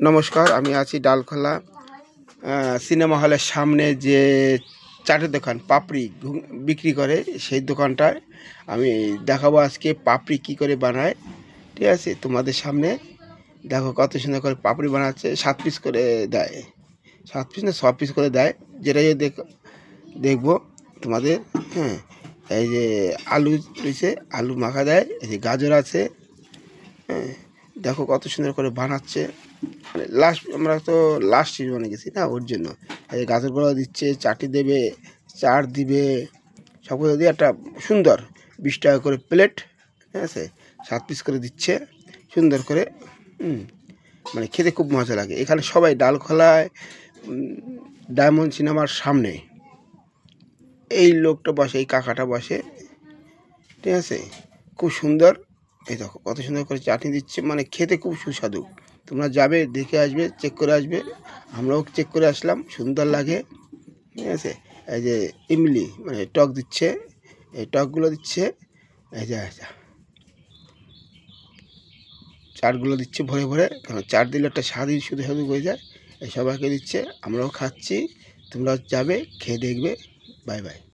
নমস্কার, আমি আছি ডালখোলা সিনেমা হলের সামনে যে চাটের দোকান পাপড়ি বিক্রি করে সেই দোকানটায় আমি দেখাবো আজকে পাপড়ি কি করে বানায়। ঠিক আছে, তোমাদের সামনে দেখো কত সুন্দর করে পাপড়ি বানাচ্ছে। 7 পিস করে দেয়, 7 পিস না 6 পিস করে দেয়, যেটাই দেখবো তোমাদের। হ্যাঁ, এই যে আলু রয়েছে, আলু মাখা দেয়, এই যে গাজর আছে। হ্যাঁ, দেখো কত সুন্দর করে বানাচ্ছে। মানে আমরা তো লাস্ট সিজনে গেছি না, ওর জন্য এই গাজরগুলো দিচ্ছে, চাটি দেবে, চাট দিবে, সব কিছু দিয়ে একটা সুন্দর 20 টাকা করে প্লেট। ঠিক আছে, 7 পিস করে দিচ্ছে সুন্দর করে। মানে খেতে খুব মজা লাগে। এখানে সবাই ডালখোলায় ডায়মন্ড সিনেমার সামনে এই লোকটা বসে, এই কাকাটা বসে। ঠিক আছে, খুব সুন্দর। এই দেখো কত সুন্দর করে চাটনি দিচ্ছে, মানে খেতে খুব সুস্বাদু। তোমরা যাবে, দেখে আসবে, চেক করে আসবে। আমরাও চেক করে আসলাম, সুন্দর লাগে। ঠিক আছে, এই যে ইমলি মানে টক দিচ্ছে, এই টকগুলো দিচ্ছে। এই যে চাটগুলো দিচ্ছে ভরে ভরে, কারণ চাট দিলে একটা স্বাদই শুধু শুধু হয়ে যায়। এই সবাইকে দিচ্ছে, আমরাও খাচ্ছি। তোমরাও যাবে, খেয়ে দেখবে। Bye bye.